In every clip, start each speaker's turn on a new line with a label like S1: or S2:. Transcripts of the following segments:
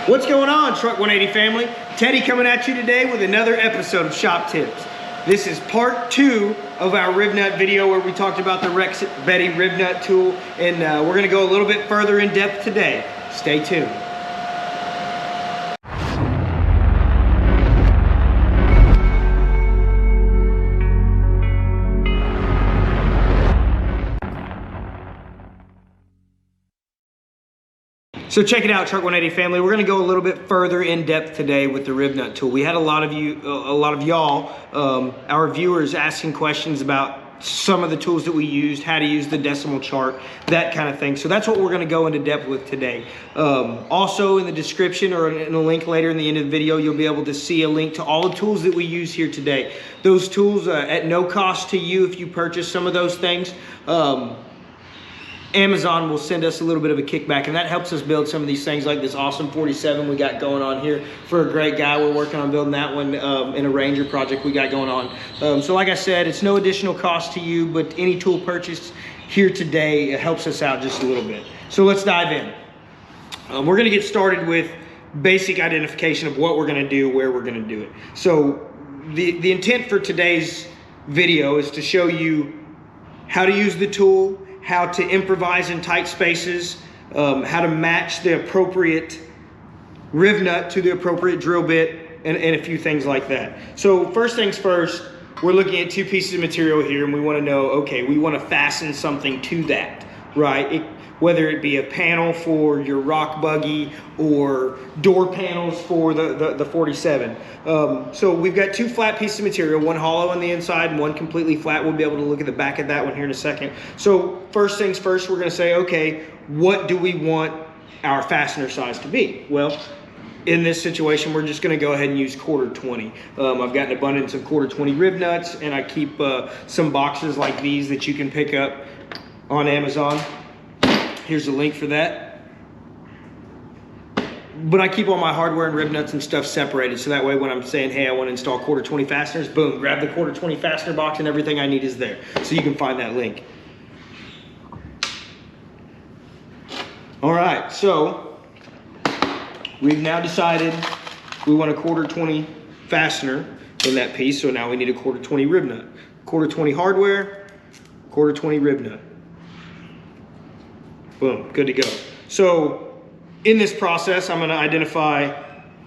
S1: What's going on, Truck 180 family? Teddy coming at you today with another episode of Shop Tips. This is part 2 of our rib nut video where we talked about the Rex Betty rib nut tool, and we're gonna go a little bit further in depth today. Stay tuned. So check it out, Truck 180 family. We're gonna go a little bit further in depth today with the rib nut tool. We had a lot of y'all, our viewers, asking questions about some of the tools that we used, how to use the decimal chart, that kind of thing. So that's what we're gonna go into depth with today. Also in the description or in a link later in the end of the video, you'll be able to see a link to all the tools that we use here today. Those tools at no cost to you if you purchase some of those things. Amazon will send us a little bit of a kickback, and that helps us build some of these things like this awesome 47 we got going on here for a great guy. We're working on building that one in a Ranger project we got going on. So like I said, it's no additional cost to you, but any tool purchased here today, it helps us out just a little bit. So let's dive in. We're gonna get started with basic identification of what we're gonna do, where we're gonna do it. So the intent for today's video is to show you how to use the tool, how to improvise in tight spaces, how to match the appropriate riv nut to the appropriate drill bit, and a few things like that. So first things first, we're looking at 2 pieces of material here, and we want to know, okay, we want to fasten something to that, right? Whether it be a panel for your rock buggy or door panels for the 47. So we've got 2 flat pieces of material, one hollow on the inside and one completely flat. We'll be able to look at the back of that one here in a second. So first things first, we're gonna say, okay, what do we want our fastener size to be? Well, in this situation, we're just gonna go ahead and use 1/4-20. I've got an abundance of 1/4-20 rib nuts, and I keep some boxes like these that you can pick up on Amazon. Here's a link for that. But I keep all my hardware and rib nuts and stuff separated, so that way when I'm saying, hey, I want to install 1/4-20 fasteners, boom, grab the 1/4-20 fastener box and everything I need is there. So you can find that link. All right, so we've now decided we want a 1/4-20 fastener in that piece, so now we need a 1/4-20 rib nut. 1/4-20 hardware, 1/4-20 rib nut. Boom, good to go. So in this process, I'm gonna identify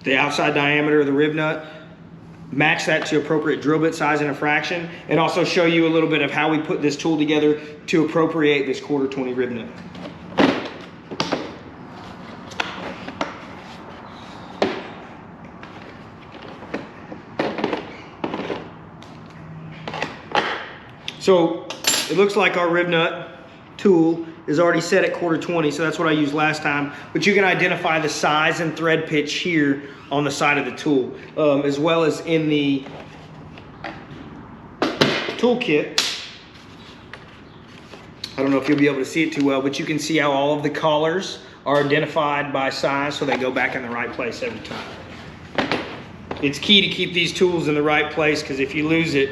S1: the outside diameter of the rib nut, match that to appropriate drill bit size and a fraction, and also show you a little bit of how we put this tool together to appropriate this 1/4-20 rib nut. So it looks like our rib nut tool is already set at 1/4-20, so that's what I used last time. But you can identify the size and thread pitch here on the side of the tool, as well as in the toolkit. I don't know if you'll be able to see it too well, but you can see how all of the collars are identified by size, so they go back in the right place every time. It's key to keep these tools in the right place, because if you lose it,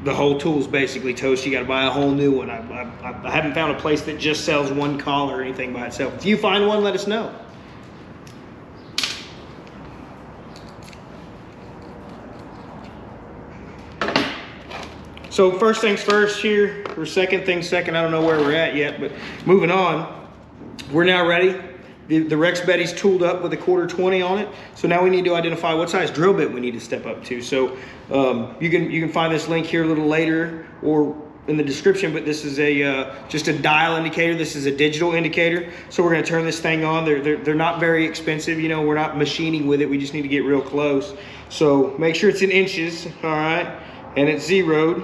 S1: the whole tool's basically toast. You got to buy a whole new one. I haven't found a place that just sells one collar or anything by itself. If you find one, let us know. So first things first here, or second things second, I don't know where we're at yet, but moving on, we're now ready. The Rex Betty's tooled up with a 1/4-20 on it. So now we need to identify what size drill bit we need to step up to. So you can find this link here a little later or in the description, but this is just a dial indicator. This is a digital indicator. So we're gonna turn this thing on. They're not very expensive. You know, we're not machining with it. We just need to get real close. So make sure it's in inches, all right? And it's zeroed.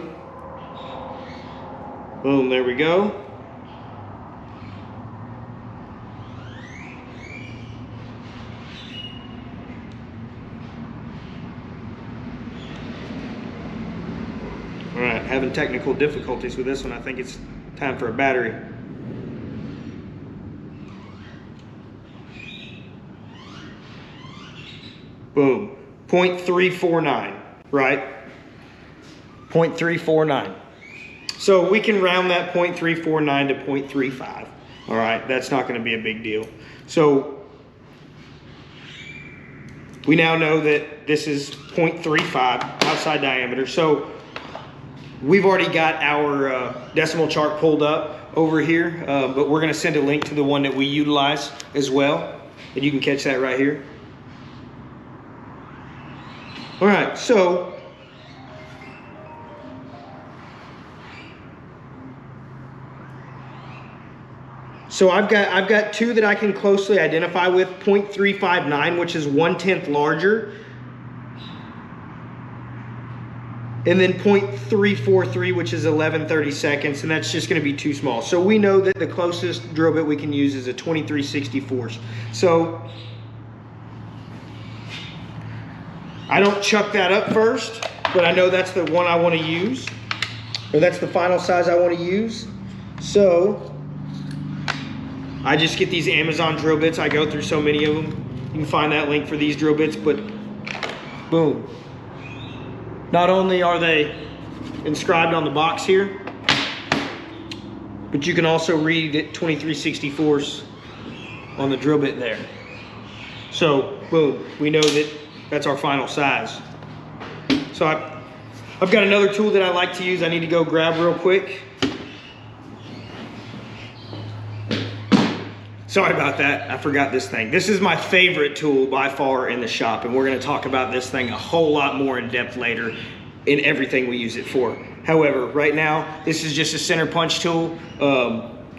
S1: Boom, there we go. All right, having technical difficulties with this one. I think it's time for a battery. Boom, 0.349, right? 0.349. So we can round that 0.349 to 0.35. All right, that's not gonna be a big deal. So we now know that this is 0.35 outside diameter. So we've already got our decimal chart pulled up over here, but we're gonna send a link to the one that we utilize as well. And you can catch that right here. All right, so I've got two that I can closely identify with, 0.359, which is 1/10 larger, and then 0.343, which is 11/32, and that's just going to be too small. So we know that the closest drill bit we can use is a 23/64. So I don't chuck that up first, but I know that's the one I want to use, or that's the final size I want to use. So I just get these Amazon drill bits. I go through so many of them. You can find that link for these drill bits, but boom. Not only are they inscribed on the box here, but you can also read it 23/64 on the drill bit there. So boom, we know that that's our final size. So I've got another tool that I like to use. I need to go grab real quick. Sorry about that, I forgot this thing. This is my favorite tool by far in the shop, and we're gonna talk about this thing a whole lot more in depth later in everything we use it for. However, right now, this is just a center punch tool.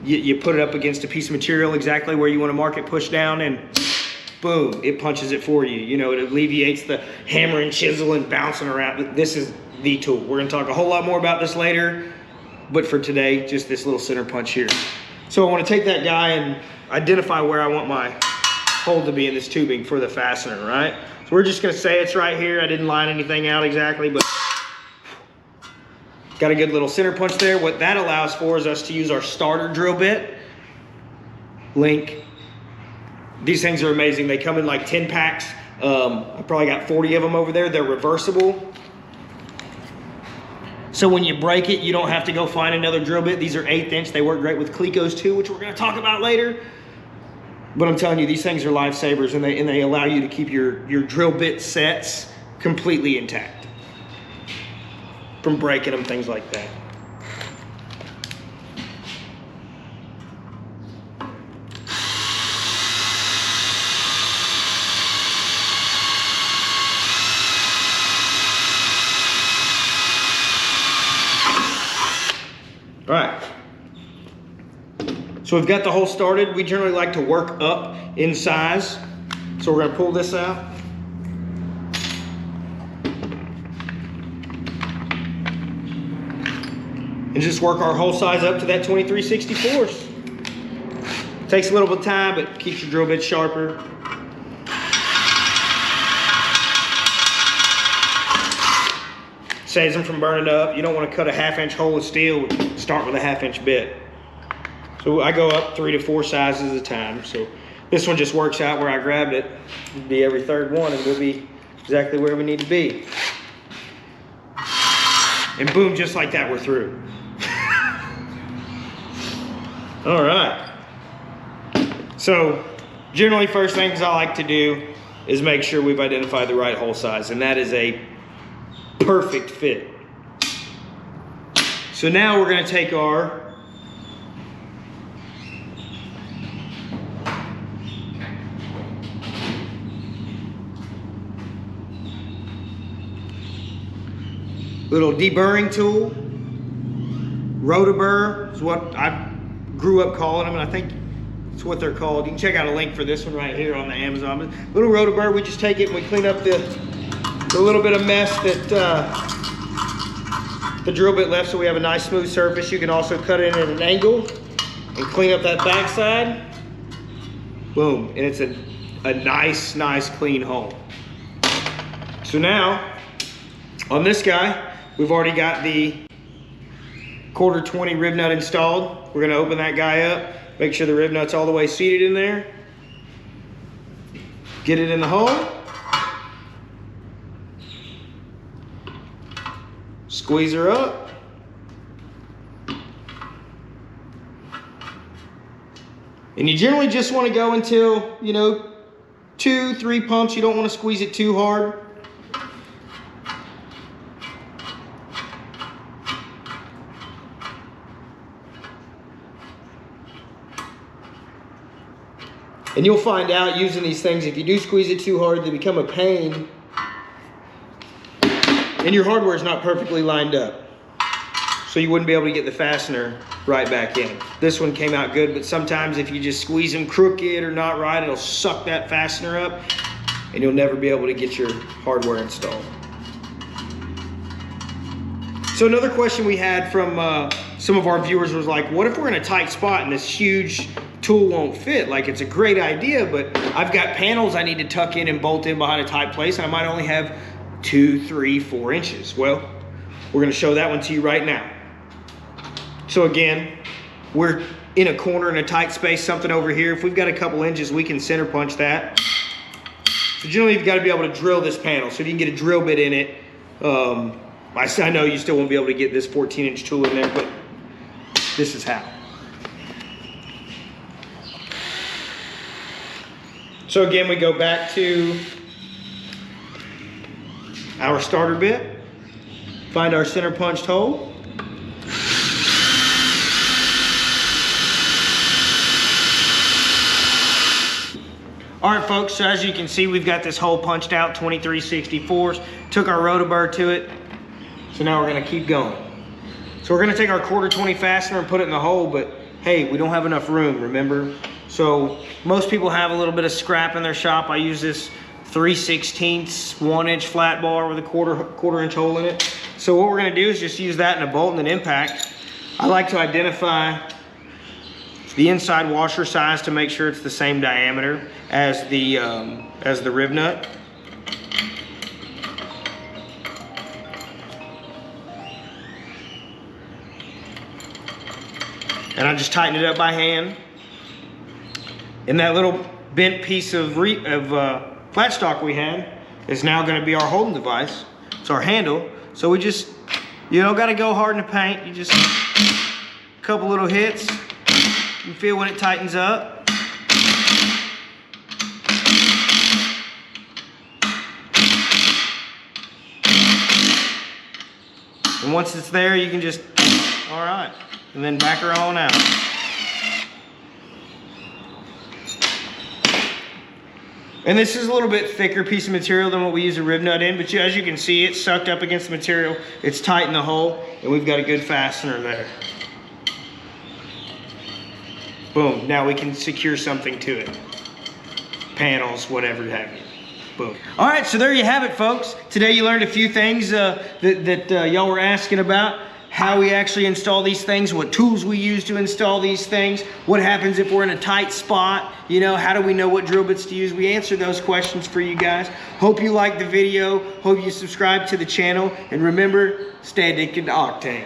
S1: You put it up against a piece of material exactly where you wanna mark it, push down, and boom, it punches it for you. You know, it alleviates the hammer and chisel and bouncing around. This is the tool. We're gonna talk a whole lot more about this later, but for today, just this little center punch here. So I wanna take that guy and identify where I want my hole to be in this tubing for the fastener, right? So we're just gonna say it's right here. I didn't line anything out exactly, but got a good little center punch there. What that allows for is us to use our starter drill bit. Link. These things are amazing. They come in like 10 packs. I probably got 40 of them over there. They're reversible. So when you break it, you don't have to go find another drill bit. These are 1/8 inch. They work great with Clecos too, which we're gonna talk about later. But I'm telling you, these things are lifesavers, and they allow you to keep your drill bit sets completely intact from breaking them, things like that. All right, so we've got the hole started. We generally like to work up in size. So we're gonna pull this out. And just work our hole size up to that 23/64. Takes a little bit of time, but keeps your drill bit sharper. Saves them from burning up. You don't want to cut a 1/2 inch hole of steel. Start with a 1/2 inch bit. So I go up 3 to 4 sizes at a time. So this one just works out where I grabbed it. It'd be every third one, and we'll be exactly where we need to be. And boom, just like that, we're through. All right. So generally, first things I like to do is make sure we've identified the right hole size, and that is a perfect fit. So now we're going to take our little deburring tool. Rotoburr is what I grew up calling them, and I think it's what they're called. You can check out a link for this one right here on the Amazon. Little Rotoburr, we just take it and we clean up the little bit of mess that the drill bit left, so we have a nice smooth surface. You can also cut it at an angle and clean up that backside. Boom, and it's a nice clean hole. So now on this guy, we've already got the 1/4 20 rib nut installed. We're gonna open that guy up, make sure the rib nut's all the way seated in there. Get it in the hole. Squeeze her up. And you generally just want to go until, you know, 2, 3 pumps. You don't want to squeeze it too hard. And you'll find out using these things, if you do squeeze it too hard, they become a pain. And your hardware is not perfectly lined up. So you wouldn't be able to get the fastener right back in. This one came out good, but sometimes if you just squeeze them crooked or not right, it'll suck that fastener up and you'll never be able to get your hardware installed. So another question we had from some of our viewers was like, what if we're in a tight spot and this huge tool won't fit? Like, it's a great idea, but I've got panels I need to tuck in and bolt in behind a tight place, and I might only have 2, 3, 4 inches. Well, we're gonna show that one to you right now. So again, we're in a corner in a tight space, something over here. If we've got a couple inches, we can center punch that. So generally, you've got to be able to drill this panel. So if you can get a drill bit in it, I know you still won't be able to get this 14-inch tool in there, but this is how. So again, we go back to our starter bit, find our center punched hole. All right, folks, so as you can see, we've got this hole punched out, 23/64. Took our rotoburr to it. So now we're gonna keep going. So we're gonna take our 1/4 fastener and put it in the hole, but hey, we don't have enough room, remember? So most people have a little bit of scrap in their shop. I use this 3/16 1-inch flat bar with a quarter inch hole in it. So what we're gonna do is just use that in a bolt and an impact. I like to identify the inside washer size to make sure it's the same diameter as the rib nut. And I just tighten it up by hand. And that little bent piece of flat stock we had is now going to be our holding device. It's our handle. So we just, you don't got to go hard in the paint. You just, a couple little hits. You feel when it tightens up. And once it's there, you can just, all right, and then back her on out. And this is a little bit thicker piece of material than what we use a rib nut in, but as you can see, it's sucked up against the material. It's tight in the hole, and we've got a good fastener there. Boom, now we can secure something to it. Panels, whatever have you. Boom. All right, so there you have it, folks. Today you learned a few things that y'all were asking about. How we actually install these things, what tools we use to install these things, what happens if we're in a tight spot, you know, how do we know what drill bits to use? We answer those questions for you guys. Hope you liked the video, hope you subscribe to the channel, and remember, stay addicted to octane.